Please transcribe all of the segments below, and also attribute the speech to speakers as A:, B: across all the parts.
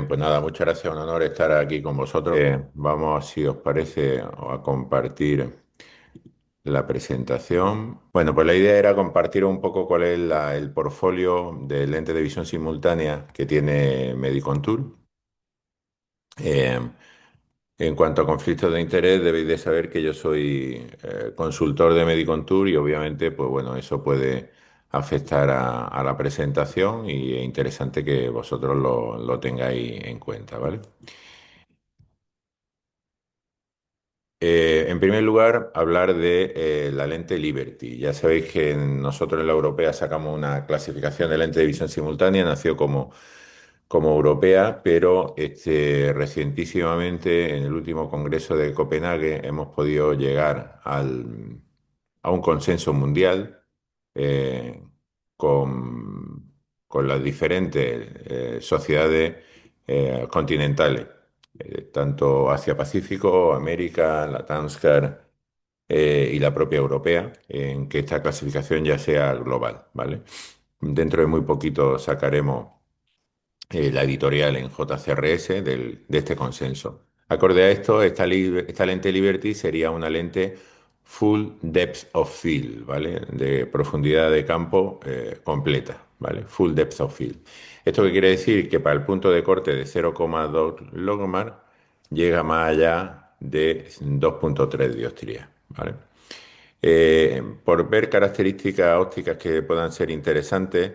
A: Pues nada, muchas gracias, un honor estar aquí con vosotros. Vamos, si os parece, a compartir la presentación. Bueno, pues la idea era compartir un poco cuál es el portfolio de lente de visión simultánea que tiene Medicontour. Eh, en cuanto a conflictos de interés, debéis de saber que yo soy consultor de Medicontour y obviamente, pues bueno, eso puede afectar a la presentación y es interesante que vosotros lo tengáis en cuenta, ¿vale? En primer lugar, hablar de la lente Liberty. Ya sabéis que nosotros en la europea sacamos una clasificación de lente de visión simultánea, nació como europea, pero recientísimamente en el último congreso de Copenhague hemos podido llegar a un consenso mundial eh, con, con las diferentes sociedades continentales, tanto Asia-Pacífico, América, la TANSCAR y la propia europea, en que esta clasificación ya sea global, ¿vale? Dentro de muy poquito sacaremos la editorial en JCRS de este consenso. Acorde a esto, esta lente Liberty sería una lente full depth of field, ¿vale? De profundidad de campo completa, ¿vale? Full depth of field. ¿Esto qué quiere decir? Que para el punto de corte de 0,2 logmar llega más allá de 2,3 dioptrías, ¿vale? Por ver características ópticas que puedan ser interesantes,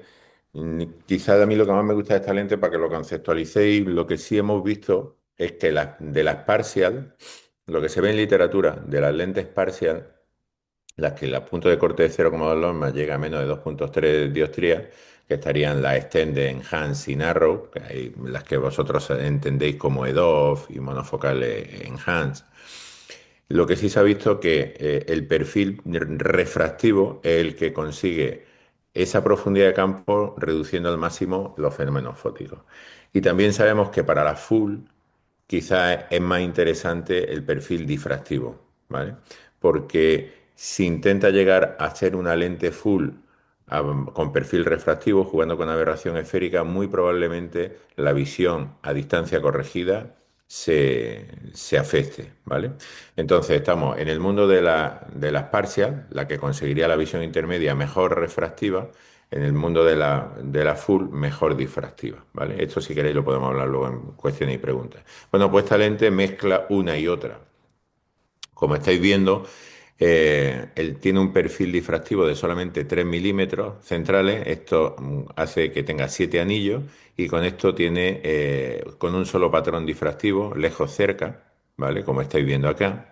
A: quizás a mí lo que más me gusta de esta lente, para que lo conceptualicéis, lo que sí hemos visto es que de las parcial, lo que se ve en literatura de las lentes parcial, las que el punto de corte de 0,2 logmas llega a menos de 2,3 dioptrías, que estarían las extended, enhanced y narrow, que hay las que vosotros entendéis como EDOF y monofocales enhanced. Lo que sí se ha visto que el perfil refractivo es el que consigue esa profundidad de campo reduciendo al máximo los fenómenos fóticos. Y también sabemos que para la full quizás es más interesante el perfil difractivo, ¿vale? Porque si intenta llegar a ser una lente full con perfil refractivo, jugando con aberración esférica, muy probablemente la visión a distancia corregida se afecte, ¿vale? Entonces estamos en el mundo de las parcial, la que conseguiría la visión intermedia mejor refractiva, en el mundo de la full mejor difractiva, ¿vale? Esto si queréis lo podemos hablar luego en cuestiones y preguntas. Bueno, pues esta lente mezcla una y otra. Como estáis viendo, él tiene un perfil difractivo de solamente 3 milímetros centrales. Esto hace que tenga 7 anillos y con esto tiene, con un solo patrón difractivo, lejos cerca, ¿vale? Como estáis viendo acá.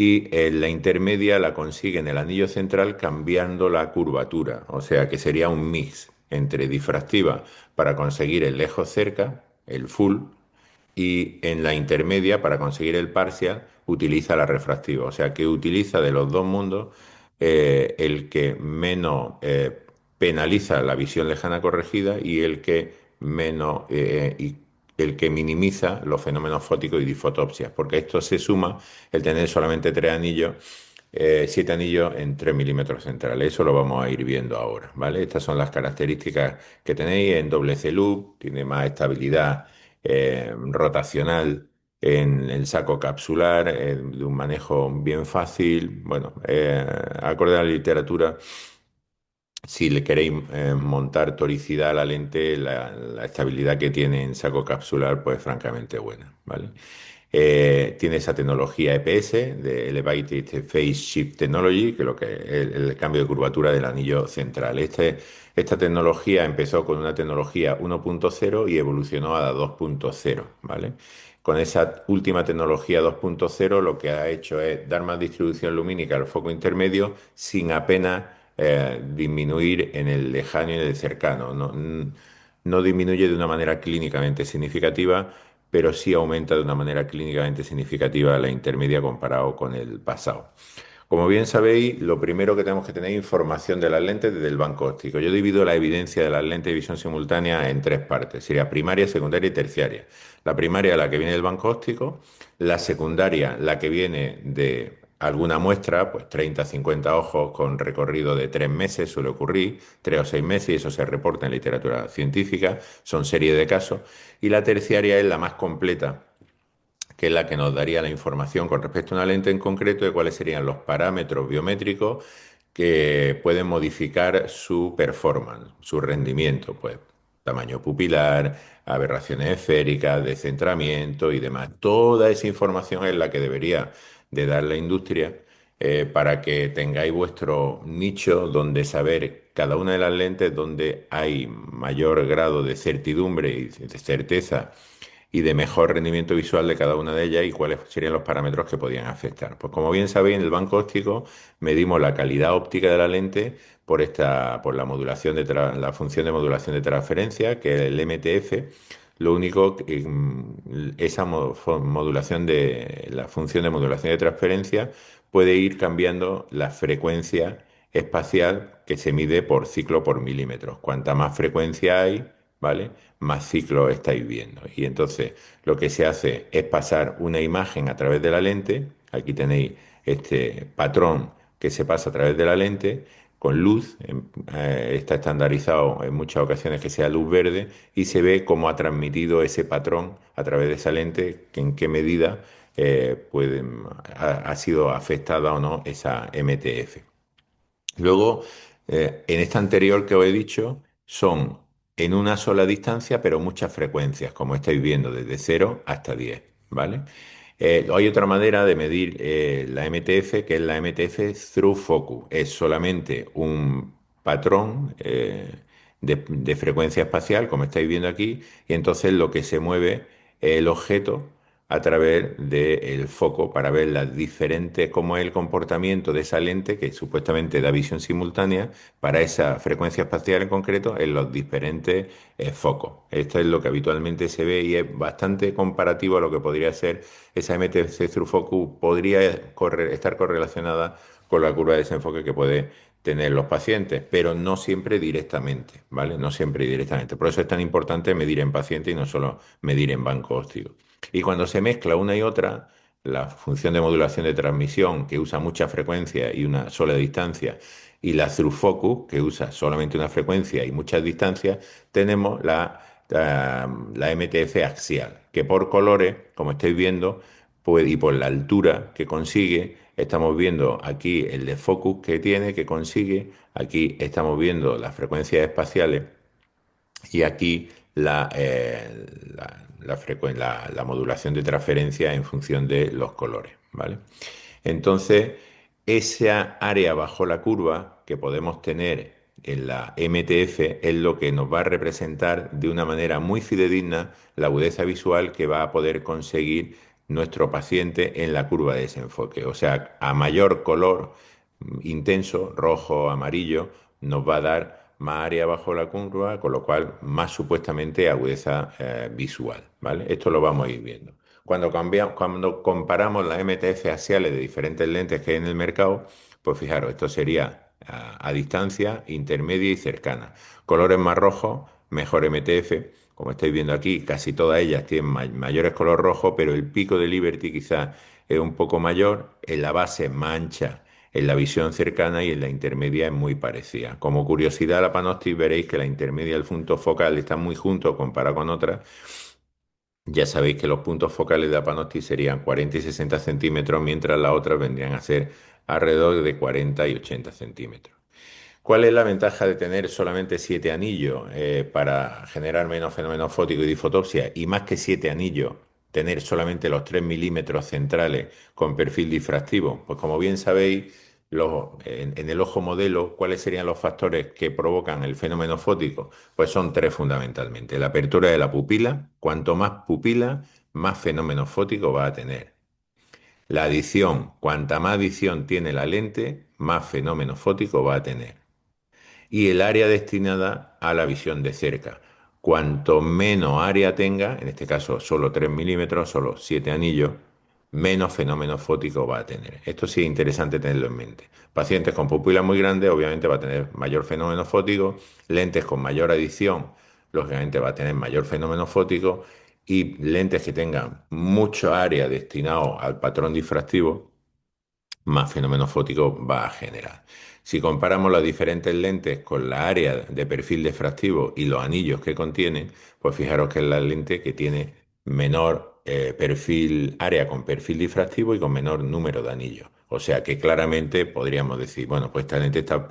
A: Y la intermedia la consigue en el anillo central cambiando la curvatura. O sea que sería un mix entre difractiva para conseguir el lejos cerca, el full, y en la intermedia, para conseguir el parcial, utiliza la refractiva. O sea que utiliza de los dos mundos el que menos penaliza la visión lejana corregida y el que menos y el que minimiza los fenómenos fóticos y disfotopsias, porque esto se suma el tener solamente 3 anillos, 7 anillos en 3 milímetros centrales. Eso lo vamos a ir viendo ahora, ¿vale? Estas son las características que tenéis en doble C-loop, tiene más estabilidad rotacional en el saco capsular, de un manejo bien fácil. Bueno, acorde a la literatura, si le queréis montar toricidad a la lente, la estabilidad que tiene en saco capsular, pues francamente buena, ¿vale? Tiene esa tecnología EPS de Elevated Phase Shift Technology, que es lo que el cambio de curvatura del anillo central. Esta tecnología empezó con una tecnología 1.0 y evolucionó a la 2.0, ¿vale? Con esa última tecnología 2.0 lo que ha hecho es dar más distribución lumínica al foco intermedio sin apenas disminuir en el lejano y en el cercano. No, no disminuye de una manera clínicamente significativa, pero sí aumenta de una manera clínicamente significativa la intermedia comparado con el pasado. Como bien sabéis, lo primero que tenemos que tener es información de las lentes desde el banco óptico. Yo divido la evidencia de las lentes de visión simultánea en tres partes. Sería primaria, secundaria y terciaria. La primaria, la que viene del banco óptico. La secundaria, la que viene de alguna muestra, pues 30, 50 ojos con recorrido de 3 meses, suele ocurrir, 3 o 6 meses, y eso se reporta en literatura científica, son series de casos. Y la terciaria es la más completa, que es la que nos daría la información con respecto a una lente en concreto de cuáles serían los parámetros biométricos que pueden modificar su performance, su rendimiento, pues tamaño pupilar, aberraciones esféricas, descentramiento y demás. Toda esa información es la que debería de dar la industria para que tengáis vuestro nicho donde saber cada una de las lentes donde hay mayor grado de certidumbre y de certeza y de mejor rendimiento visual de cada una de ellas y cuáles serían los parámetros que podían afectar. Pues como bien sabéis, en el banco óptico medimos la calidad óptica de la lente por la modulación la función de modulación de transferencia, que es el MTF. Lo único que esa modulación de la función de modulación de transferencia puede ir cambiando la frecuencia espacial que se mide por ciclo por milímetros. Cuanta más frecuencia hay, ¿vale? Más ciclos estáis viendo. Y entonces lo que se hace es pasar una imagen a través de la lente. Aquí tenéis este patrón que se pasa a través de la lente con luz. Está estandarizado en muchas ocasiones que sea luz verde y se ve cómo ha transmitido ese patrón a través de esa lente, que en qué medida ha sido afectada o no esa MTF. Luego, en esta anterior que os he dicho, son en una sola distancia, pero muchas frecuencias, como estáis viendo, desde 0 hasta 10, ¿vale? Hay otra manera de medir la MTF, que es la MTF through focus. Es solamente un patrón de frecuencia espacial, como estáis viendo aquí, y entonces lo que se mueve es el objeto a través del foco para ver las diferentes, cómo es el comportamiento de esa lente que supuestamente da visión simultánea para esa frecuencia espacial en concreto en los diferentes focos. Esto es lo que habitualmente se ve y es bastante comparativo a lo que podría ser esa MTC through focus, podría estar correlacionada con la curva de desenfoque que puede tener los pacientes, pero no siempre directamente, ¿vale? No siempre directamente. Por eso es tan importante medir en paciente y no solo medir en banco óptico. Y cuando se mezcla una y otra, la función de modulación de transmisión, que usa mucha frecuencia y una sola distancia, y la through focus, que usa solamente una frecuencia y muchas distancias, tenemos la MTF axial, que por colores, como estáis viendo, pues, y por la altura que consigue, estamos viendo aquí el de focus que tiene, que consigue, aquí estamos viendo las frecuencias espaciales y aquí la modulación de transferencia en función de los colores, ¿vale? Entonces, esa área bajo la curva que podemos tener en la MTF es lo que nos va a representar de una manera muy fidedigna la agudeza visual que va a poder conseguir nuestro paciente en la curva de desenfoque. O sea, a mayor color intenso, rojo, amarillo, nos va a dar más área bajo la curva, con lo cual más supuestamente agudeza visual, ¿vale? Esto lo vamos a ir viendo. Cuando comparamos las MTF axiales de diferentes lentes que hay en el mercado, pues fijaros, esto sería a distancia, intermedia y cercana. Colores más rojos, mejor MTF. Como estáis viendo aquí, casi todas ellas tienen mayores color rojo, pero el pico de Liberty quizás es un poco mayor, en la base mancha en la visión cercana y en la intermedia es muy parecida. Como curiosidad, la Panoptic veréis que la intermedia y el punto focal están muy juntos comparado con otras. Ya sabéis que los puntos focales de la Panoptic serían 40 y 60 centímetros, mientras las otras vendrían a ser alrededor de 40 y 80 centímetros. ¿Cuál es la ventaja de tener solamente 7 anillos para generar menos fenómenos fóticos y difotopsia? Y más que 7 anillos, tener solamente los 3 milímetros centrales con perfil difractivo. Pues como bien sabéis, en el ojo modelo, ¿cuáles serían los factores que provocan el fenómeno fótico? Pues son tres fundamentalmente. La apertura de la pupila, cuanto más pupila, más fenómeno fótico va a tener. La adición, cuanta más adición tiene la lente, más fenómeno fótico va a tener y el área destinada a la visión de cerca. Cuanto menos área tenga, en este caso solo 3 milímetros, solo 7 anillos, menos fenómeno fótico va a tener. Esto sí es interesante tenerlo en mente. Pacientes con pupilas muy grandes, obviamente va a tener mayor fenómeno fótico, lentes con mayor adición, lógicamente va a tener mayor fenómeno fótico, y lentes que tengan mucha área destinado al patrón difractivo más fenómeno fótico va a generar. Si comparamos las diferentes lentes con la área de perfil difractivo y los anillos que contienen, pues fijaros que es la lente que tiene menor perfil, área con perfil difractivo y con menor número de anillos. O sea que claramente podríamos decir, bueno, pues esta lente está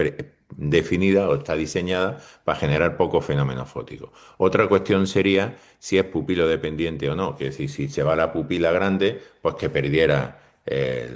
A: definida o está diseñada para generar poco fenómeno fótico. Otra cuestión sería si es pupilo dependiente o no, que es decir, si se va la pupila grande, pues que perdiera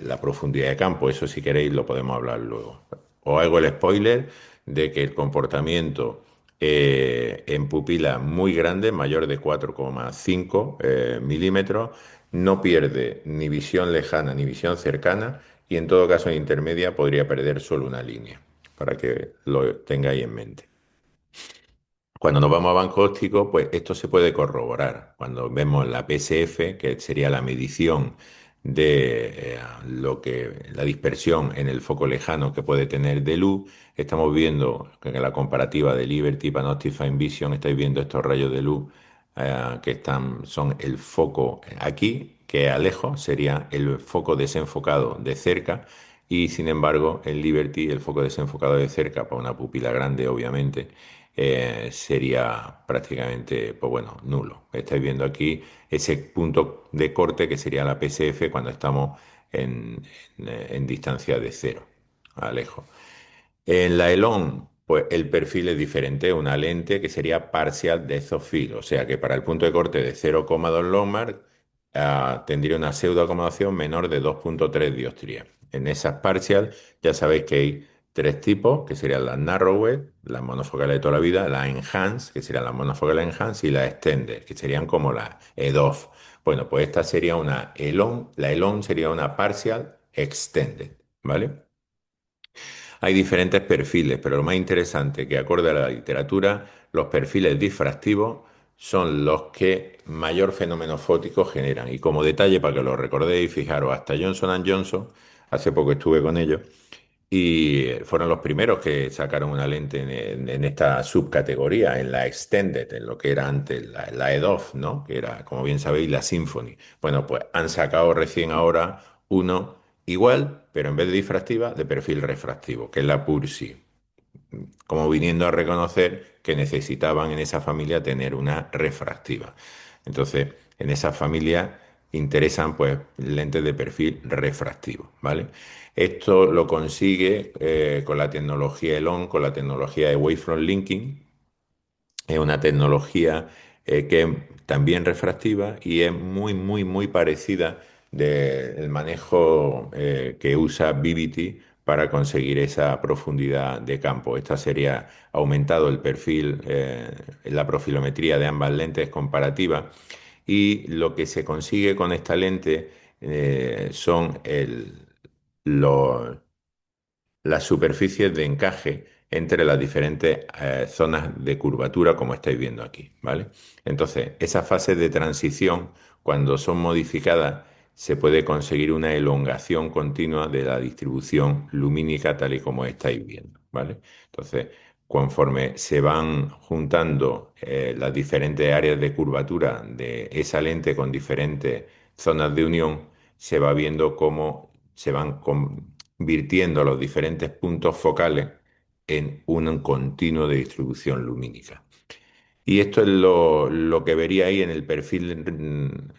A: la profundidad de campo. Eso si queréis lo podemos hablar luego. Os hago el spoiler de que el comportamiento en pupila muy grande, mayor de 4,5 milímetros, no pierde ni visión lejana ni visión cercana y en todo caso en intermedia podría perder solo una línea, para que lo tengáis en mente. Cuando nos vamos a banco óptico, pues esto se puede corroborar. Cuando vemos la PSF, que sería la medición de lo que la dispersión en el foco lejano que puede tener de luz, estamos viendo que en la comparativa de Liberty Panoptic Fine Vision estáis viendo estos rayos de luz que son el foco aquí, que a lejos sería el foco desenfocado de cerca, y sin embargo en Liberty el foco desenfocado de cerca, para una pupila grande obviamente, sería prácticamente, pues bueno, nulo. Estáis viendo aquí ese punto de corte que sería la PSF cuando estamos en distancia de cero, a lejos. En la Elon, pues el perfil es diferente, una lente que sería parcial depth of field, o sea que para el punto de corte de 0,2 Longmark tendría una pseudoacomodación menor de 2,3 dioptrías. En esas parcial ya sabéis que hay tres tipos, que serían las narrowed, las monofocales de toda la vida, las enhanced, que serían las monofocales enhanced, y las extended, que serían como las EDOF. Bueno, pues esta sería una Elon, la Elon sería una parcial extended, ¿vale? Hay diferentes perfiles, pero lo más interesante que acorde a la literatura, los perfiles difractivos son los que mayor fenómeno fótico generan. Y como detalle, para que lo recordéis, fijaros, hasta Johnson Johnson, hace poco estuve con ellos, y fueron los primeros que sacaron una lente en esta subcategoría, en la Extended, en lo que era antes la EDOF, ¿no? Que era, como bien sabéis, la Symphony. Bueno, pues han sacado recién ahora uno igual, pero en vez de difractiva, de perfil refractivo, que es la Pursi, como viniendo a reconocer que necesitaban en esa familia tener una refractiva. Entonces, en esa familia interesan pues lentes de perfil refractivo, ¿vale? Esto lo consigue con la tecnología ELON, con la tecnología de Wavefront Linking. Es una tecnología que es también refractiva y es muy, muy, muy parecida del manejo que usa BBT para conseguir esa profundidad de campo. Esta sería aumentado el perfil, la profilometría de ambas lentes comparativas, y lo que se consigue con esta lente son los las superficies de encaje entre las diferentes zonas de curvatura, como estáis viendo aquí, ¿vale? Entonces, esas fases de transición, cuando son modificadas, se puede conseguir una elongación continua de la distribución lumínica tal y como estáis viendo, ¿vale? Entonces, conforme se van juntando las diferentes áreas de curvatura de esa lente con diferentes zonas de unión, se va viendo cómo se van virtiendo los diferentes puntos focales en un continuo de distribución lumínica. Y esto es lo que vería ahí en el perfil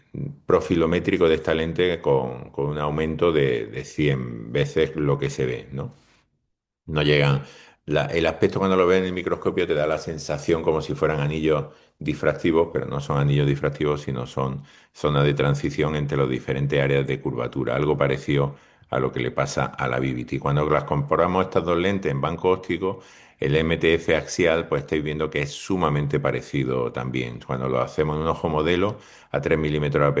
A: profilométrico de esta lente con un aumento de 100 veces lo que se ve, ¿no? No llegan. El aspecto cuando lo ves en el microscopio te da la sensación como si fueran anillos difractivos, pero no son anillos difractivos, sino son zonas de transición entre las diferentes áreas de curvatura, algo parecido a lo que le pasa a la BBT. Cuando las comparamos estas dos lentes en banco óptico, el MTF axial, pues estáis viendo que es sumamente parecido también. Cuando lo hacemos en un ojo modelo a 3 milímetros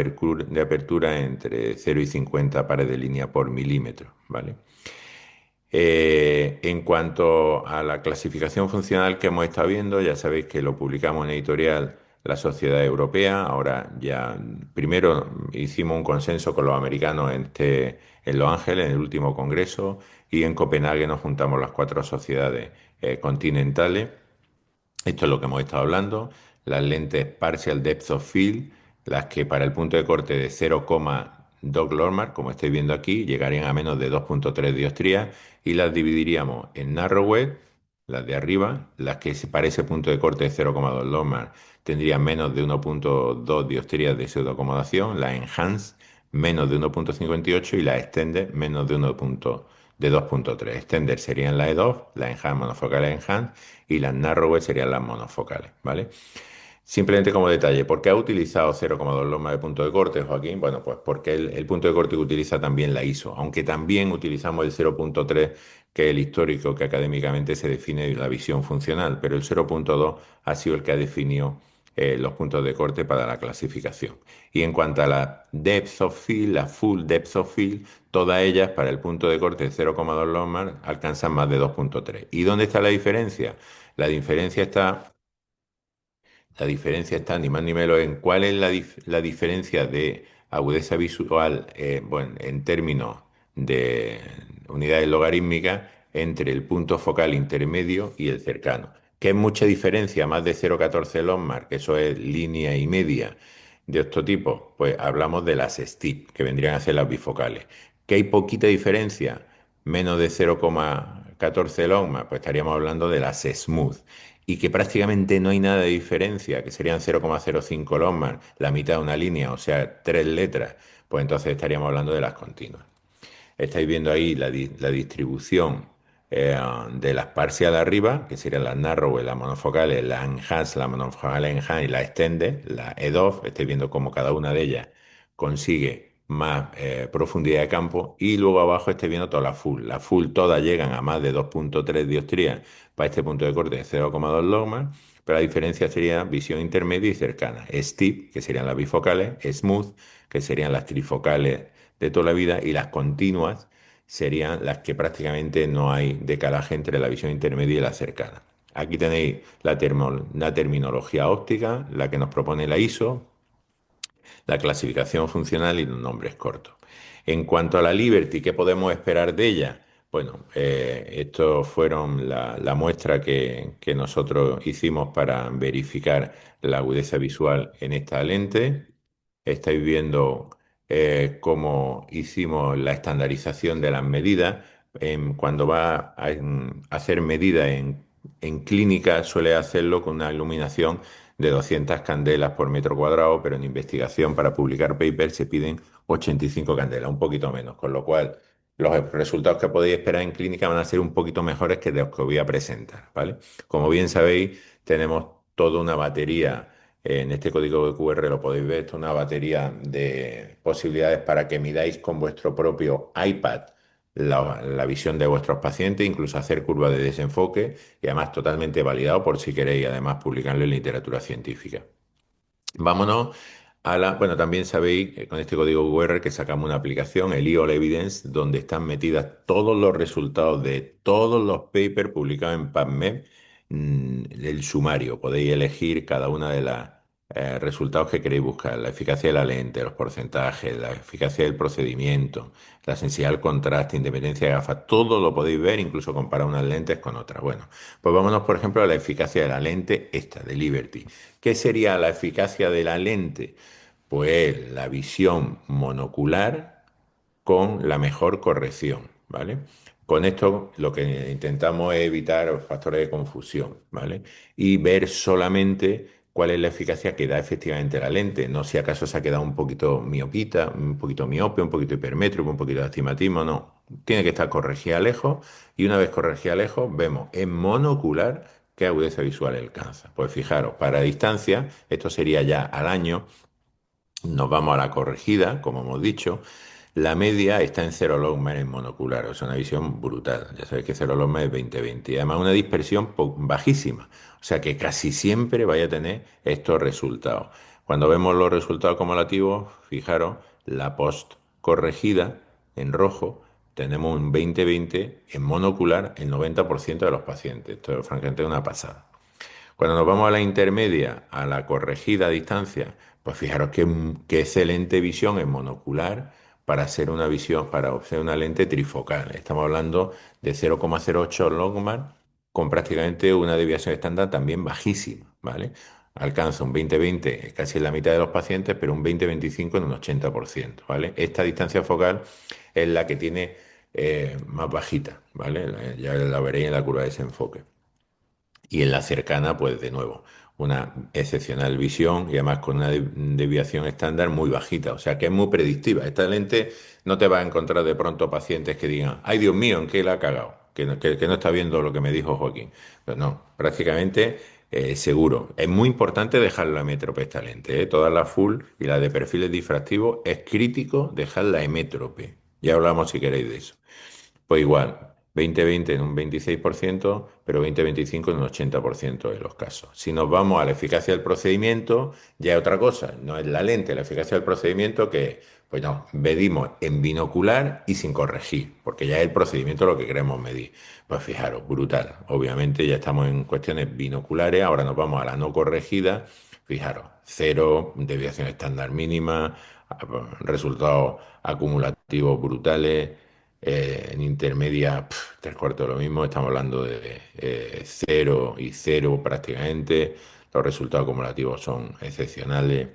A: de apertura entre 0 y 50 pares de línea por milímetro, ¿vale? En cuanto a la clasificación funcional que hemos estado viendo, ya sabéis que lo publicamos en editorial la Sociedad Europea. Ahora ya, primero hicimos un consenso con los americanos en Los Ángeles, en el último congreso, y en Copenhague nos juntamos las cuatro sociedades continentales. Esto es lo que hemos estado hablando. Las lentes Partial Depth of Field, las que para el punto de corte de 0, Doc Lormar, como estáis viendo aquí, llegarían a menos de 2,3 dioptrías y las dividiríamos en Narrowed, las de arriba, las que para ese punto de corte de 0,2 Lormar tendrían menos de 1,2 dioptrías de pseudoacomodación, la Enhanced menos de 1,58 y la Extended menos de 2,3. Extender serían la E2, la Enhanced monofocales Enhanced y las Narrowed serían las monofocales, ¿vale? Simplemente como detalle, ¿por qué ha utilizado 0,2 loma de punto de corte, Joaquín? Bueno, pues porque el punto de corte que utiliza también la ISO, aunque también utilizamos el 0,3, que es el histórico que académicamente se define la visión funcional, pero el 0,2 ha sido el que ha definido los puntos de corte para la clasificación. Y en cuanto a la depth of field, la full depth of field, todas ellas para el punto de corte de 0,2 loma alcanzan más de 2,3. ¿Y dónde está la diferencia? La diferencia está ni más ni menos en cuál es la diferencia de agudeza visual, bueno, en términos de unidades logarítmicas entre el punto focal intermedio y el cercano. Que es mucha diferencia, más de 0,14 logmar, que eso es línea y media de estos tipos, pues hablamos de las STIP, que vendrían a ser las bifocales. Que hay poquita diferencia, menos de 0,14 logmar, pues estaríamos hablando de las smooth y que prácticamente no hay nada de diferencia, que serían 0,05 logmar, la mitad de una línea, o sea, tres letras, pues entonces estaríamos hablando de las continuas. Estáis viendo ahí la distribución de las parciales arriba, que serían las narrow, las monofocales, la enhance, la monofocal enhance y la extended, la EDOF. Estáis viendo cómo cada una de ellas consigue más profundidad de campo. Y luego abajo estáis viendo toda la full. La full todas llegan a más de 2,3 dioptrías para este punto de corte de 0,2 logmas. Pero la diferencia sería visión intermedia y cercana. Steep, que serían las bifocales, smooth, que serían las trifocales de toda la vida, y las continuas serían las que prácticamente no hay decalaje entre la visión intermedia y la cercana. Aquí tenéis la terminología óptica, la que nos propone la ISO, la clasificación funcional y los nombres cortos. En cuanto a la Liberty, ¿qué podemos esperar de ella? Bueno, estos fueron la muestra que nosotros hicimos para verificar la agudeza visual en esta lente. Estáis viendo cómo hicimos la estandarización de las medidas. Cuando va a hacer medidas en clínica, suele hacerlo con una iluminación de 200 candelas por metro cuadrado, pero en investigación para publicar papers se piden 85 candelas, un poquito menos, con lo cual los resultados que podéis esperar en clínica van a ser un poquito mejores que los que os voy a presentar, ¿vale? Como bien sabéis, tenemos toda una batería. En este código de QR lo podéis ver, esto es una batería de posibilidades para que midáis con vuestro propio iPad la visión de vuestros pacientes, incluso hacer curvas de desenfoque y además totalmente validado por si queréis además publicarlo en literatura científica. Vámonos bueno, también sabéis con este código QR que sacamos una aplicación, el IOL Evidence, donde están metidas todos los resultados de todos los papers publicados en PubMed, el sumario. Podéis elegir cada una de las resultados que queréis buscar, la eficacia de la lente, los porcentajes, la eficacia del procedimiento, la sensibilidad al contraste, independencia de gafas, todo lo podéis ver, incluso comparar unas lentes con otras. Bueno, pues vámonos, por ejemplo, a la eficacia de la lente esta, de Liberty. ¿Qué sería la eficacia de la lente? Pues la visión monocular con la mejor corrección, ¿vale? Con esto lo que intentamos es evitar factores de confusión, ¿vale? Y ver solamente cuál es la eficacia que da efectivamente la lente, no si acaso se ha quedado un poquito miopita, un poquito miope, un poquito hipermétropo, un poquito de astigmatismo, no. Tiene que estar corregida lejos y una vez corregida lejos vemos en monocular qué agudeza visual alcanza. Pues fijaros, para distancia, esto sería ya al año, nos vamos a la corregida, como hemos dicho. La media está en 0 logma en monocular, o sea, una visión brutal. Ya sabéis que 0 logma es 20-20. Y además una dispersión bajísima. O sea que casi siempre vaya a tener estos resultados. Cuando vemos los resultados acumulativos, fijaros, la post corregida en rojo, tenemos un 20-20 en monocular en 90% de los pacientes. Esto es francamente una pasada. Cuando nos vamos a la intermedia, a la corregida a distancia, pues fijaros qué excelente visión en monocular para hacer una visión, para hacer una lente trifocal. Estamos hablando de 0,08 logmar con prácticamente una desviación estándar también bajísima, ¿vale? alcanza un 20-20 casi en la mitad de los pacientes, pero un 20-25 en un 80%, ¿vale? Esta distancia focal es la que tiene más bajita, ¿vale? Ya la veréis en la curva de desenfoque. Y en la cercana, pues de nuevo, una excepcional visión y además con una desviación estándar muy bajita, o sea que es muy predictiva. Esta lente no te va a encontrar de pronto pacientes que digan, ay Dios mío, ¿en qué la ha cagado? Que no está viendo lo que me dijo Joaquín. Pues no, prácticamente seguro. Es muy importante dejarla emétrope esta lente, ¿eh? Todas las full y las de perfiles difractivos es crítico dejarla emétrope. Ya hablamos si queréis de eso. Pues igual, 20-20 en un 26%, pero 20-25 en un 80% de los casos. Si nos vamos a la eficacia del procedimiento, ya es otra cosa. No es la lente, la eficacia del procedimiento que, pues no, medimos en binocular y sin corregir, porque ya es el procedimiento lo que queremos medir. Pues fijaros, brutal. Obviamente ya estamos en cuestiones binoculares, ahora nos vamos a la no corregida. Fijaros, cero, desviación estándar mínima, resultados acumulativos brutales. En intermedia, tres cuartos de lo mismo, estamos hablando de cero y cero prácticamente. Los resultados acumulativos son excepcionales.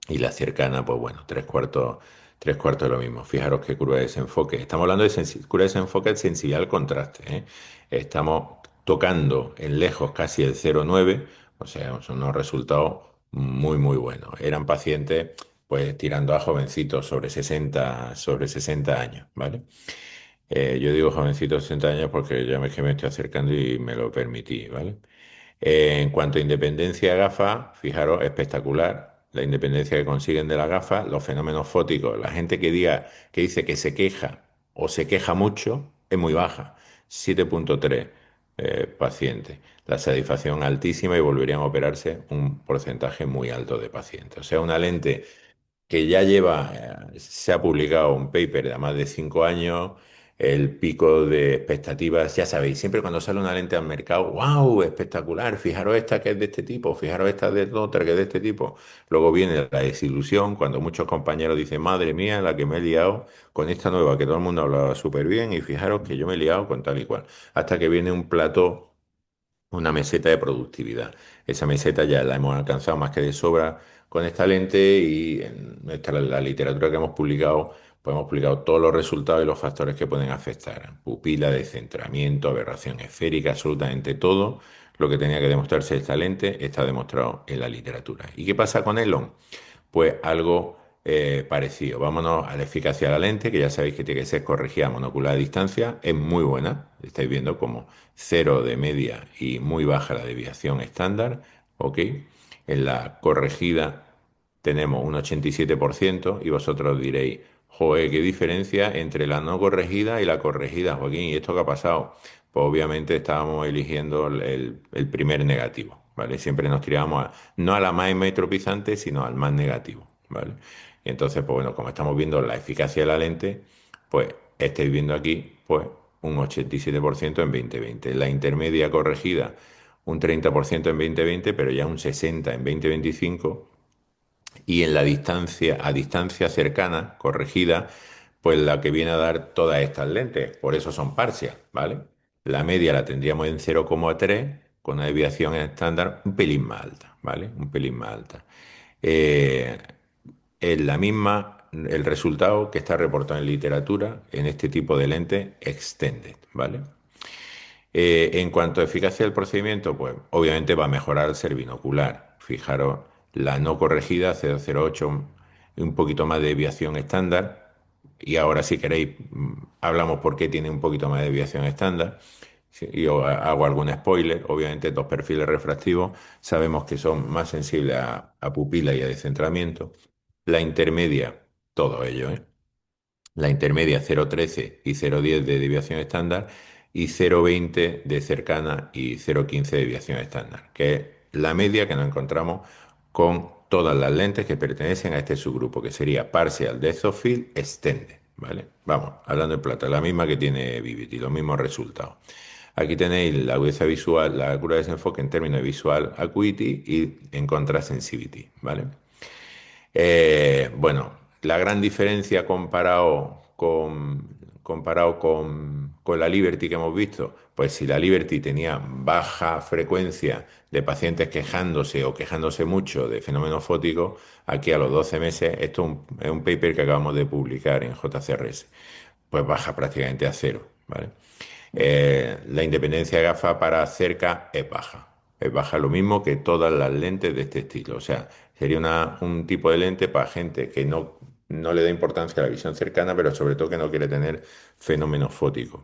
A: Y la cercana, pues bueno, tres cuartos de lo mismo. Fijaros qué curva de desenfoque. Estamos hablando de curva de desenfoque sensibilidad al contraste, ¿eh? Estamos tocando en lejos casi el 0,9, o sea, son unos resultados muy, muy buenos. Eran pacientes, pues tirando a jovencitos sobre 60 años, ¿vale? Yo digo jovencito de 60 años porque ya que me estoy acercando y me lo permití, ¿vale? En cuanto a independencia de gafas, fijaros, espectacular la independencia que consiguen de la gafa, los fenómenos fóticos. La gente que dice que se queja o se queja mucho es muy baja, 7,3 pacientes. La satisfacción altísima y volverían a operarse un porcentaje muy alto de pacientes. O sea, una lente que ya se ha publicado un paper de más de 5 años, el pico de expectativas, ya sabéis, siempre cuando sale una lente al mercado, wow, espectacular, fijaros esta que es de este tipo, fijaros esta de otra que es de este tipo. Luego viene la desilusión cuando muchos compañeros dicen, madre mía, la que me he liado con esta nueva, que todo el mundo hablaba súper bien, y fijaros que yo me he liado con tal y cual. Hasta que viene un plató, una meseta de productividad. Esa meseta ya la hemos alcanzado más que de sobra con esta lente y en la literatura que hemos publicado, pues hemos publicado todos los resultados y los factores que pueden afectar. Pupila, descentramiento, aberración esférica, absolutamente todo lo que tenía que demostrarse esta lente está demostrado en la literatura. ¿Y qué pasa con Elon? Pues algo parecido. Vámonos a la eficacia de la lente, que ya sabéis que tiene que ser corregida a monocular a distancia. Es muy buena. Estáis viendo como cero de media y muy baja la desviación estándar. ¿Ok? En la corregida tenemos un 87% y vosotros diréis, joder, qué diferencia entre la no corregida y la corregida, Joaquín. ¿Y esto qué ha pasado? Pues obviamente estábamos eligiendo el primer negativo, ¿vale? Siempre nos tirábamos no a la más metropizante, sino al más negativo, ¿vale? Y entonces, pues bueno, como estamos viendo la eficacia de la lente, pues estáis viendo aquí, pues un 87% en 2020. La intermedia corregida, un 30% en 2020, pero ya un 60% en 2025 y en la distancia, a distancia cercana, corregida, pues la que viene a dar todas estas lentes, por eso son parcias, ¿vale? La media la tendríamos en 0,3 con una desviación estándar un pelín más alta, ¿vale? Un pelín más alta. Eh, es la misma, el resultado que está reportado en literatura en este tipo de lente extended, ¿vale? En cuanto a eficacia del procedimiento, pues obviamente va a mejorar al ser binocular. Fijaros, la no corregida, 0,08, un poquito más de desviación estándar. Y ahora, si queréis, hablamos por qué tiene un poquito más de desviación estándar. Y os hago algún spoiler. Obviamente, dos perfiles refractivos sabemos que son más sensibles a pupila y a descentramiento. La intermedia, todo ello, ¿eh? La intermedia 0,13 y 0,10 de desviación estándar y 0,20 de cercana y 0,15 de desviación estándar, que es la media que nos encontramos con todas las lentes que pertenecen a este subgrupo, que sería Partial Depth of Field Extended, ¿vale? Vamos, hablando en plata, la misma que tiene Vivity, los mismos resultados. Aquí tenéis la agudeza visual, la curva de desenfoque en términos de visual acuity y en contrast sensitivity, ¿vale? Bueno, la gran diferencia comparado comparado con la Liberty que hemos visto, pues si la Liberty tenía baja frecuencia de pacientes quejándose o quejándose mucho de fenómenos fóticos, aquí a los 12 meses, esto es un paper que acabamos de publicar en JCRS, pues baja prácticamente a cero, ¿vale? La independencia de gafas para cerca es baja. Es baja lo mismo que todas las lentes de este estilo. O sea, sería un tipo de lente para gente que no le da importancia a la visión cercana, pero sobre todo que no quiere tener fenómenos fóticos.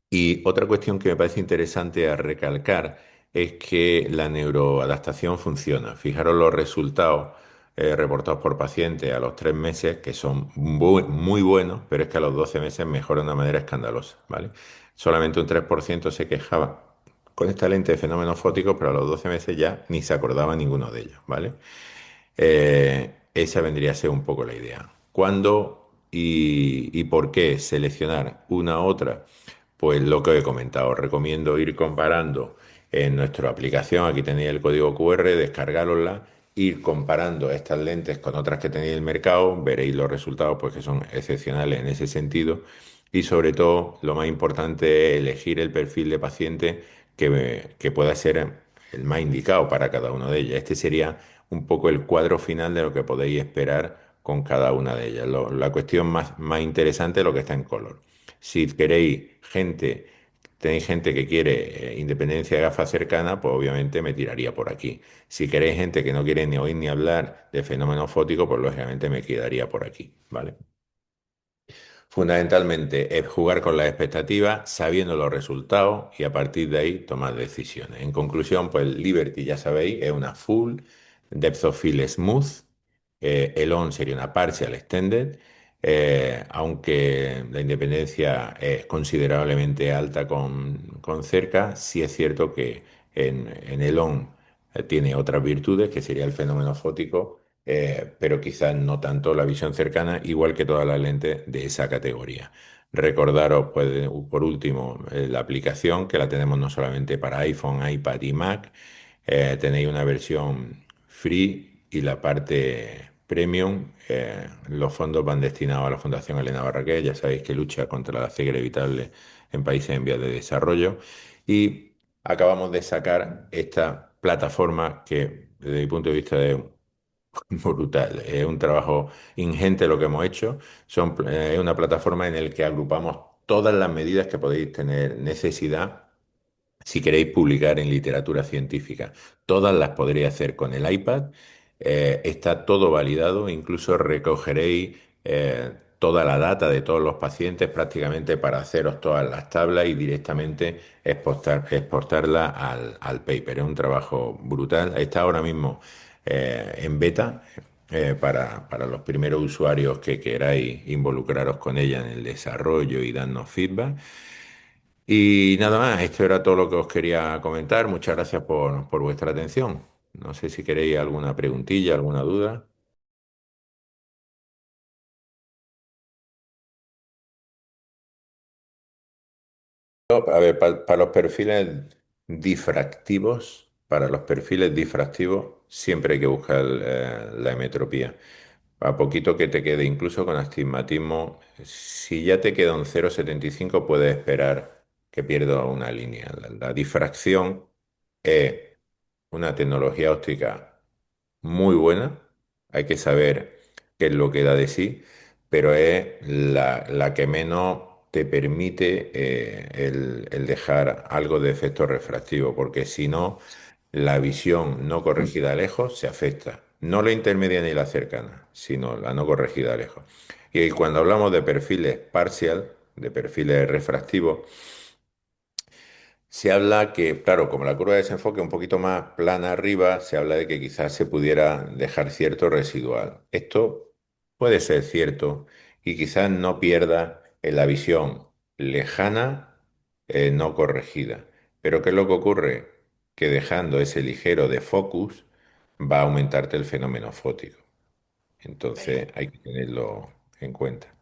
A: Y otra cuestión que me parece interesante a recalcar es que la neuroadaptación funciona. Fijaros los resultados reportados por pacientes a los 3 meses, que son muy buenos, pero es que a los 12 meses mejora de una manera escandalosa, ¿vale? Solamente un 3% se quejaba con esta lente de fenómenos fóticos, pero a los 12 meses ya ni se acordaba ninguno de ellos, ¿vale? Esa vendría a ser un poco la idea. ¿Cuándo y por qué seleccionar una u otra? Pues lo que he comentado, recomiendo ir comparando en nuestra aplicación, aquí tenéis el código QR, descargárosla, ir comparando estas lentes con otras que tenéis en el mercado, veréis los resultados pues que son excepcionales en ese sentido y sobre todo lo más importante es elegir el perfil de paciente que pueda ser el más indicado para cada uno de ellas. Este sería un poco el cuadro final de lo que podéis esperar con cada una de ellas. La cuestión más interesante es lo que está en color. Si queréis gente, tenéis gente que quiere independencia de gafas cercana, pues obviamente me tiraría por aquí. Si queréis gente que no quiere ni oír ni hablar de fenómenos fóticos, pues lógicamente me quedaría por aquí, ¿vale? Fundamentalmente es jugar con las expectativas, sabiendo los resultados y a partir de ahí tomar decisiones. En conclusión, pues Liberty, ya sabéis, es una full depth of field smooth. El on sería una partial extended, aunque la independencia es considerablemente alta con cerca, sí es cierto que en el on tiene otras virtudes, que sería el fenómeno fótico, pero quizás no tanto la visión cercana, igual que todas las lentes de esa categoría. Recordaros, pues, por último, la aplicación que la tenemos no solamente para iPhone, iPad y Mac. Tenéis una versión free y la parte premium. Los fondos van destinados a la Fundación Elena Barraquer, ya sabéis que lucha contra la ceguera evitable en países en vías de desarrollo. Y acabamos de sacar esta plataforma que, desde mi punto de vista, es brutal. Es un trabajo ingente lo que hemos hecho. Es una plataforma en la que agrupamos todas las medidas que podéis tener necesidad si queréis publicar en literatura científica. Todas las podréis hacer con el iPad. Está todo validado. Incluso recogeréis toda la data de todos los pacientes prácticamente para haceros todas las tablas y directamente exportarla al paper. Es un trabajo brutal. Está ahora mismo en beta para los primeros usuarios que queráis involucraros con ella en el desarrollo y darnos feedback. Y nada más, esto era todo lo que os quería comentar. Muchas gracias por vuestra atención. No sé si queréis alguna preguntilla, alguna duda. No, a ver, para los perfiles difractivos, siempre hay que buscar la hemetropía. A poquito que te quede, incluso con astigmatismo, si ya te queda un 0,75, puedes esperar que pierda una línea. La difracción es una tecnología óptica muy buena, hay que saber qué es lo que da de sí, pero es la que menos te permite el dejar algo de efecto refractivo, porque si no, la visión no corregida a lejos se afecta. No la intermedia ni la cercana, sino la no corregida a lejos. Y cuando hablamos de perfiles parcial, de perfiles refractivos, se habla que, claro, como la curva de desenfoque es un poquito más plana arriba, se habla de que quizás se pudiera dejar cierto residual. Esto puede ser cierto y quizás no pierda en la visión lejana, no corregida. Pero ¿qué es lo que ocurre? Que dejando ese ligero de focus va a aumentarte el fenómeno fótico. Entonces hay que tenerlo en cuenta.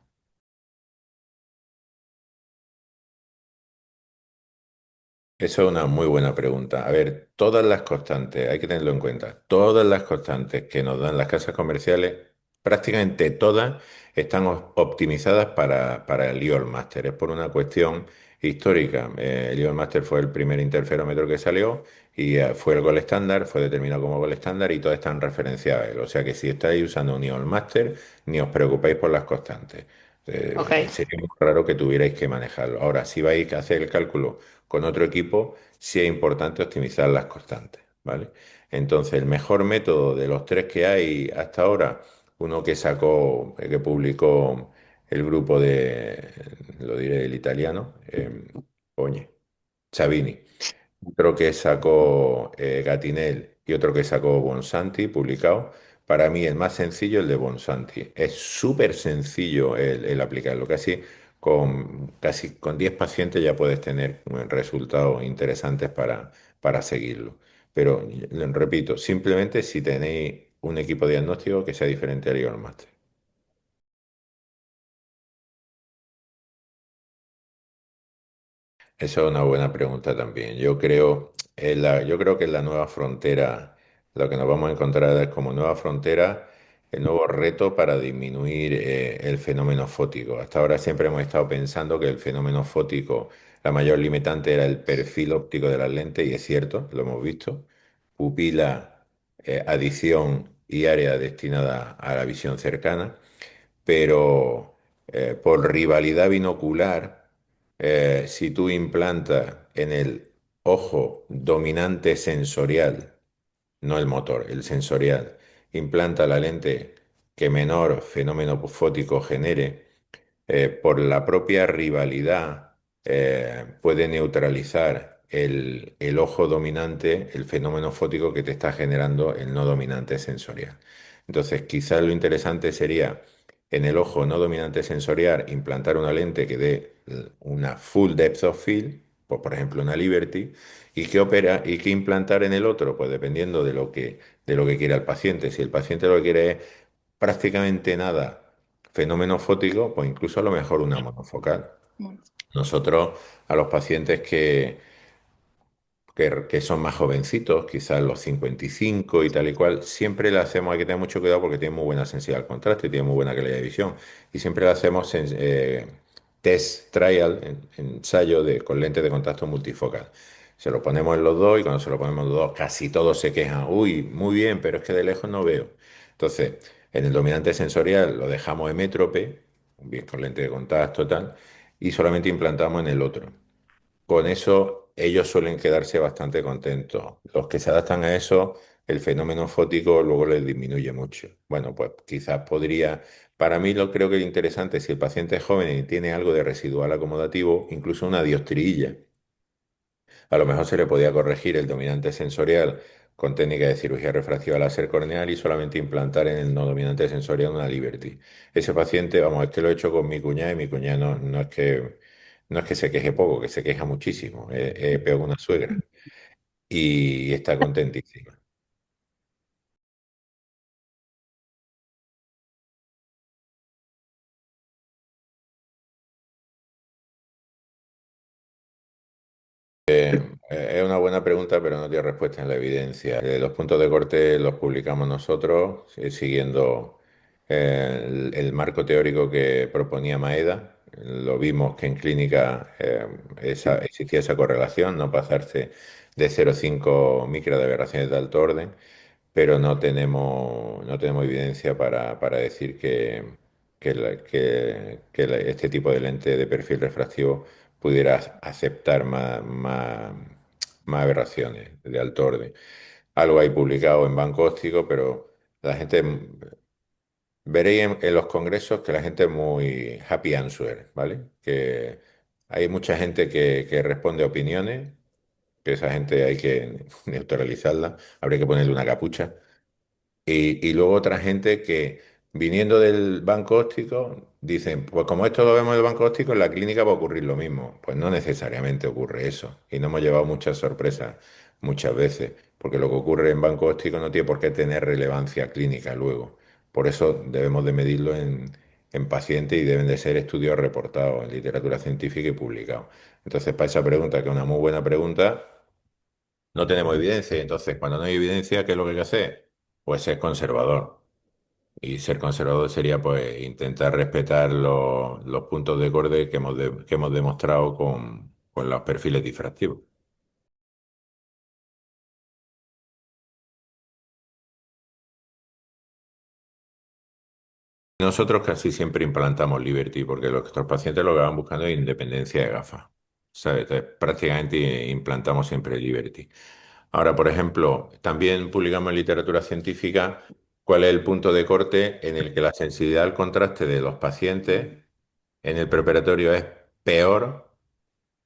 A: Eso es una muy buena pregunta. A ver, todas las constantes, hay que tenerlo en cuenta, todas las constantes que nos dan las casas comerciales prácticamente todas están optimizadas para el IOL Master. Es por una cuestión histórica. El IOL Master fue el primer interferómetro que salió y fue el gol estándar, fue determinado como gol estándar y todas están referenciadas a él. O sea que si estáis usando un IOL Master, ni os preocupéis por las constantes.
B: Ok.
A: Sería muy raro que tuvierais que manejarlo. Ahora, si vais a hacer el cálculo con otro equipo, sí es importante optimizar las constantes, ¿vale? Entonces, el mejor método de los tres que hay hasta ahora, uno que sacó, que publicó el grupo de, lo diré el italiano, oye, Savini, otro que sacó Gatinel y otro que sacó Bonsanti, publicado. Para mí el más sencillo el de Bonsanti. Es súper sencillo el aplicarlo. Casi con 10 pacientes ya puedes tener resultados interesantes para seguirlo. Pero, repito, simplemente si tenéis un equipo diagnóstico que sea diferente al Ion Master. Esa es una buena pregunta también. Yo creo que en la nueva frontera, lo que nos vamos a encontrar es como nueva frontera, el nuevo reto para disminuir el fenómeno fótico. Hasta ahora siempre hemos estado pensando que el fenómeno fótico, la mayor limitante era el perfil óptico de las lentes, y es cierto, lo hemos visto. Pupila, adición y área destinada a la visión cercana, pero por rivalidad binocular, si tú implantas en el ojo dominante sensorial, no el motor, el sensorial, implanta la lente que menor fenómeno fótico genere, por la propia rivalidad, puede neutralizar el ojo dominante, el fenómeno fótico que te está generando el no dominante sensorial. Entonces, quizás lo interesante sería en el ojo no dominante sensorial implantar una lente que dé una full depth of field, pues, por ejemplo una Liberty, y que implantar en el otro, pues dependiendo de lo que quiera el paciente. Si el paciente lo que quiere es prácticamente nada fenómeno fótico, pues incluso a lo mejor una monofocal.
B: Bueno,
A: Nosotros a los pacientes que son más jovencitos, quizás los 55 y tal y cual, siempre le hacemos, hay que tener mucho cuidado porque tienen muy buena sensibilidad al contraste y tienen muy buena calidad de visión. Y siempre le hacemos test trial, ensayo con lentes de contacto multifocal. Se lo ponemos en los dos y cuando se lo ponemos en los dos, casi todos se quejan. Uy, muy bien, pero es que de lejos no veo. Entonces, en el dominante sensorial lo dejamos hemétrope, bien con lente de contacto, tal, y solamente implantamos en el otro. Con eso ellos suelen quedarse bastante contentos. Los que se adaptan a eso, el fenómeno fótico luego les disminuye mucho. Bueno, pues quizás podría, para mí lo creo que es interesante, si el paciente es joven y tiene algo de residual acomodativo, incluso una dioptrilla. A lo mejor se le podía corregir el dominante sensorial con técnica de cirugía refractiva láser corneal y solamente implantar en el no dominante sensorial una Liberty. Ese paciente, vamos, es que lo he hecho con mi cuñada y mi cuñada no es que se queje poco, que se queja muchísimo. Es peor que una suegra y está contentísima. Es una buena pregunta, pero no tiene respuesta en la evidencia. Los puntos de corte los publicamos nosotros, siguiendo el marco teórico que proponía Maeda. Lo vimos que en clínica existía esa correlación, no pasarse de 0,5 micra de aberraciones de alto orden, pero no tenemos evidencia para decir este tipo de lente de perfil refractivo pudiera aceptar más aberraciones de alto orden. Algo hay publicado en Banco Óptico, pero la gente, veréis en los congresos que la gente es muy happy answer, ¿vale? Que hay mucha gente que responde opiniones, que esa gente hay que neutralizarla, habría que ponerle una capucha. Y luego otra gente que, viniendo del banco óptico, dicen, pues como esto lo vemos en el banco óptico, en la clínica va a ocurrir lo mismo. Pues no necesariamente ocurre eso. Y nos hemos llevado muchas sorpresas muchas veces, porque lo que ocurre en banco óptico no tiene por qué tener relevancia clínica luego. Por eso debemos de medirlo en pacientes y deben de ser estudios reportados en literatura científica y publicados. Entonces, para esa pregunta, que es una muy buena pregunta, no tenemos evidencia. Entonces, cuando no hay evidencia, ¿qué es lo que hay que hacer? Pues ser conservador. Y ser conservador sería pues intentar respetar los puntos de corte que hemos demostrado con los perfiles difractivos. Nosotros casi siempre implantamos Liberty porque nuestros pacientes lo que van buscando es independencia de gafas. ¿Sabes? Entonces, prácticamente implantamos siempre Liberty. Ahora, por ejemplo, también publicamos en literatura científica cuál es el punto de corte en el que la sensibilidad al contraste de los pacientes en el preoperatorio es peor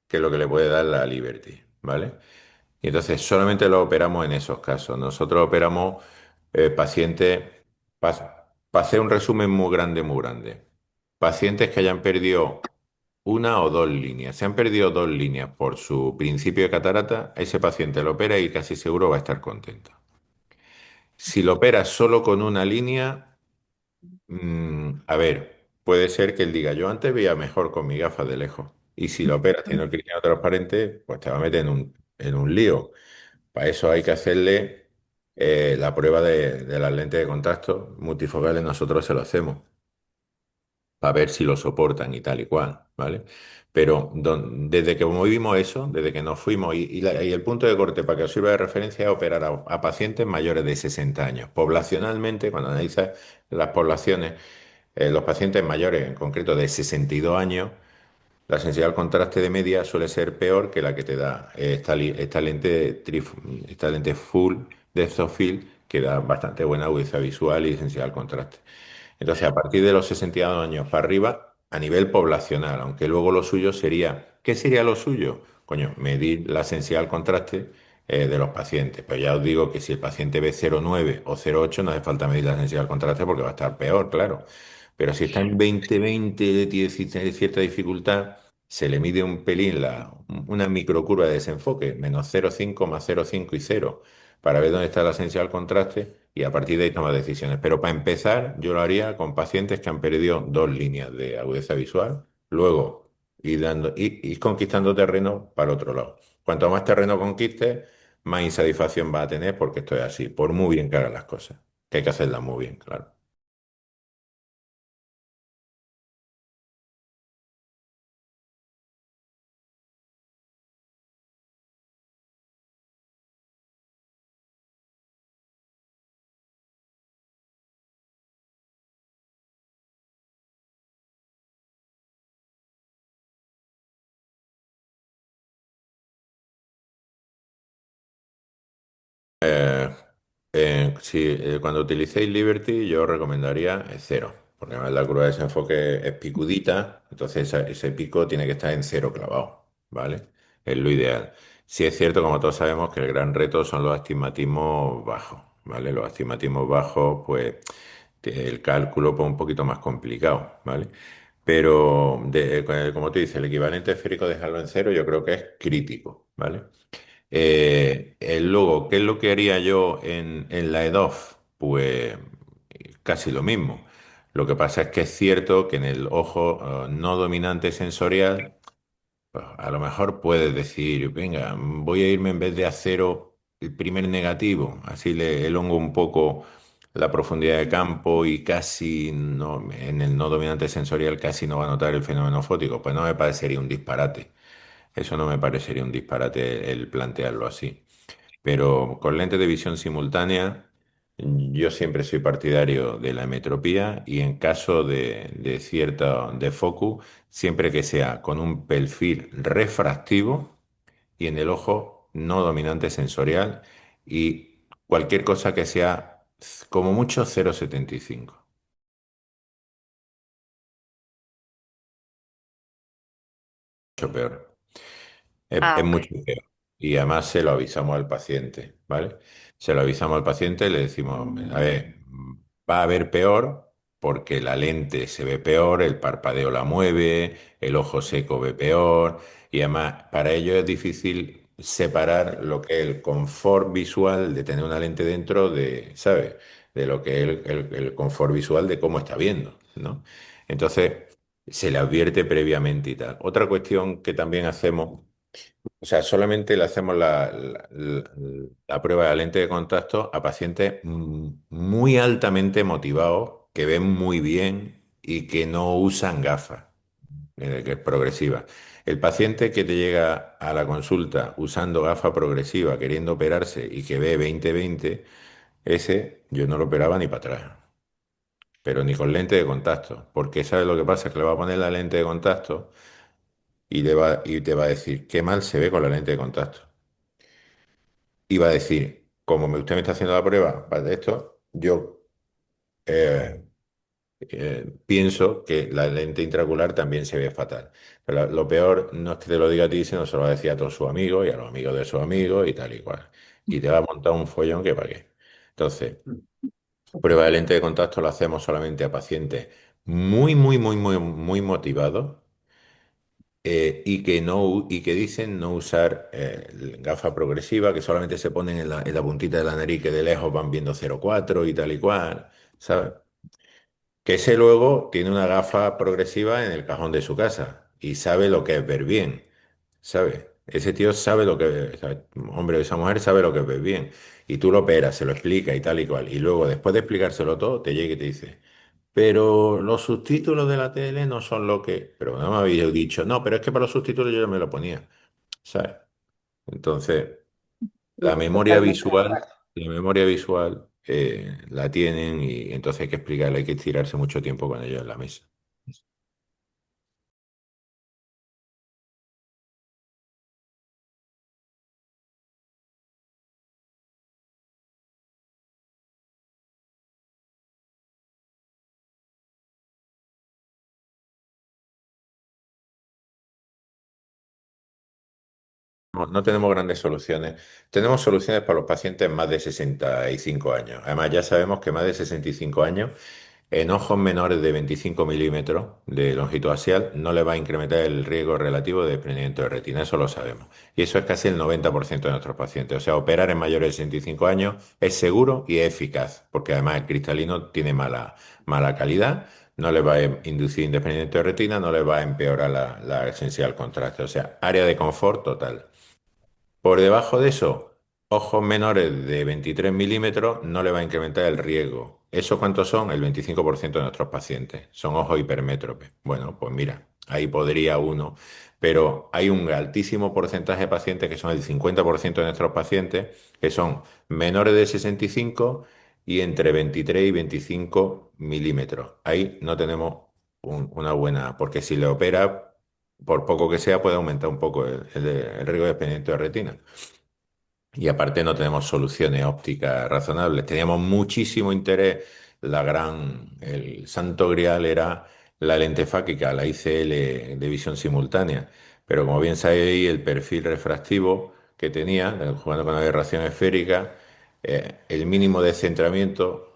A: que lo que le puede dar la Liberty, ¿vale? Y entonces solamente lo operamos en esos casos. Nosotros operamos pacientes, para hacer un resumen muy grande. Pacientes que hayan perdido una o dos líneas. Si han perdido dos líneas por su principio de catarata, ese paciente lo opera y casi seguro va a estar contento. Si lo opera solo con una línea, a ver, puede ser que él diga, yo antes veía mejor con mi gafas de lejos. Y si lo operas teniendo el cristalino transparente, pues te va a meter en un lío. Para eso hay que hacerle la prueba de las lentes de contacto multifocales, nosotros se lo hacemos, para ver si lo soportan y tal y cual, ¿vale? Pero desde que movimos eso, desde que nos fuimos, y el punto de corte para que os sirva de referencia es operar a pacientes mayores de 60 años. Poblacionalmente, cuando analizas las poblaciones, los pacientes mayores, en concreto de 62 años, la sensibilidad al contraste de media suele ser peor que la que te da esta lente full depth of field, que da bastante buena agudeza visual y sensibilidad al contraste. Entonces, a partir de los 62 años para arriba, a nivel poblacional, aunque luego lo suyo sería, ¿qué sería lo suyo? Coño, medir la sensibilidad al contraste de los pacientes. Pero ya os digo que si el paciente ve 0,9 o 0,8, no hace falta medir la sensibilidad al contraste porque va a estar peor, claro. Pero si está en 20-20, tiene cierta dificultad, se le mide un pelín una microcurva de desenfoque, menos 0,5 más 0,5 y 0, para ver dónde está la sensibilidad al contraste y a partir de ahí tomar decisiones. Pero para empezar, yo lo haría con pacientes que han perdido dos líneas de agudeza visual, luego ir conquistando terreno para el otro lado. Cuanto más terreno conquistes, más insatisfacción va a tener porque esto es así, por muy bien que hagan las cosas, que hay que hacerlas muy bien, claro. Eh, cuando utilicéis Liberty, yo recomendaría cero, porque además la curva de desenfoque es picudita, entonces ese pico tiene que estar en cero clavado, ¿vale? Es lo ideal. Sí es cierto, como todos sabemos, que el gran reto son los astigmatismos bajos, ¿vale? Los astigmatismos bajos, pues el cálculo pues, un poquito más complicado, ¿vale? Pero, como tú dices, el equivalente esférico dejarlo en cero yo creo que es crítico, ¿vale? El logo, ¿qué es lo que haría yo en la EDOF? Pues casi lo mismo. Lo que pasa es que es cierto que en el ojo no dominante sensorial, pues, a lo mejor puedes decir, venga, voy a irme en vez de a cero el primer negativo, así le elongo un poco la profundidad de campo y casi no, en el no dominante sensorial casi no va a notar el fenómeno fótico. Pues no me parecería un disparate. Eso no me parecería un disparate el plantearlo así. Pero con lentes de visión simultánea, yo siempre soy partidario de la emetropía y en caso de cierta de focus, siempre que sea con un perfil refractivo y en el ojo no dominante sensorial y cualquier cosa que sea como mucho 0,75. Mucho peor. Es
B: Ah, ok.
A: mucho peor. Y además se lo avisamos al paciente, ¿vale? Se lo avisamos al paciente y le decimos, a ver, va a haber peor porque la lente se ve peor, el parpadeo la mueve, el ojo seco ve peor y además para ello es difícil separar lo que es el confort visual de tener una lente dentro de, ¿sabes? De lo que es el confort visual de cómo está viendo, ¿no? Entonces, se le advierte previamente y tal. Otra cuestión que también hacemos, o sea, solamente le hacemos la prueba de la lente de contacto a pacientes muy altamente motivados que ven muy bien y que no usan gafas, que es progresiva. El paciente que te llega a la consulta usando gafa progresiva, queriendo operarse y que ve 20/20, ese yo no lo operaba ni para atrás, pero ni con lente de contacto, porque ¿sabes lo que pasa? Que le va a poner la lente de contacto y te va a decir, qué mal se ve con la lente de contacto. Y va a decir, como usted me está haciendo la prueba para esto, yo eh, pienso que la lente intraocular también se ve fatal. Pero lo peor no es que te lo diga a ti, sino se lo va a decir a todos sus amigos y a los amigos de sus amigos y tal y cual. Y te va a montar un follón que para qué. Entonces, prueba de lente de contacto la hacemos solamente a pacientes muy motivados, y que dicen no usar gafa progresiva, que solamente se ponen en la puntita de la nariz, que de lejos van viendo 0,4 y tal y cual, ¿sabes? Que ese luego tiene una gafa progresiva en el cajón de su casa y sabe lo que es ver bien, ¿sabe? Ese tío sabe lo que, o sea, hombre o esa mujer sabe lo que es ver bien. Y tú lo operas, se lo explica y tal y cual. Y luego, después de explicárselo todo, te llega y te dice, pero los subtítulos de la tele no son lo que... Pero no me habéis dicho, no, pero es que para los subtítulos yo ya me lo ponía, ¿sabes? Entonces, la
B: Sí,
A: memoria
B: totalmente de
A: visual,
B: acuerdo.
A: la memoria visual la tienen y entonces hay que explicarle, hay que tirarse mucho tiempo con ellos en la mesa. No, no tenemos grandes soluciones. Tenemos soluciones para los pacientes más de 65 años. Además, ya sabemos que más de 65 años, en ojos menores de 25 milímetros de longitud axial, no le va a incrementar el riesgo relativo de desprendimiento de retina. Eso lo sabemos. Y eso es casi el 90% de nuestros pacientes. O sea, operar en mayores de 65 años es seguro y es eficaz, porque además el cristalino tiene mala calidad. No le va a inducir desprendimiento de retina, no le va a empeorar la esencial contraste. O sea, área de confort total. Por debajo de eso, ojos menores de 23 milímetros no le va a incrementar el riesgo. ¿Eso cuántos son? El 25% de nuestros pacientes. Son ojos hipermétropes. Bueno, pues mira, ahí podría uno. Pero hay un altísimo porcentaje de pacientes, que son el 50% de nuestros pacientes, que son menores de 65 y entre 23 y 25 milímetros. Ahí no tenemos una buena, porque si le opera, por poco que sea, puede aumentar un poco el riesgo de desprendimiento de retina. Y aparte no tenemos soluciones ópticas razonables. Teníamos muchísimo interés. El santo grial era la lente fáquica, la ICL de visión simultánea. Pero como bien sabéis, el perfil refractivo que tenía, jugando con la aberración esférica, el mínimo de centramiento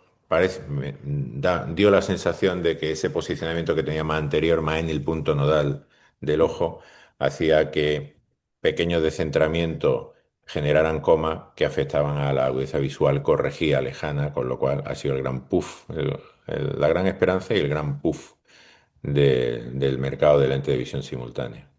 A: dio la sensación de que ese posicionamiento que tenía más anterior, más en el punto nodal del ojo, hacía que pequeños descentramientos generaran comas que afectaban a la agudeza visual corregida lejana, con lo cual ha sido el gran puff, la gran esperanza y el gran puff del mercado de lente de visión simultánea.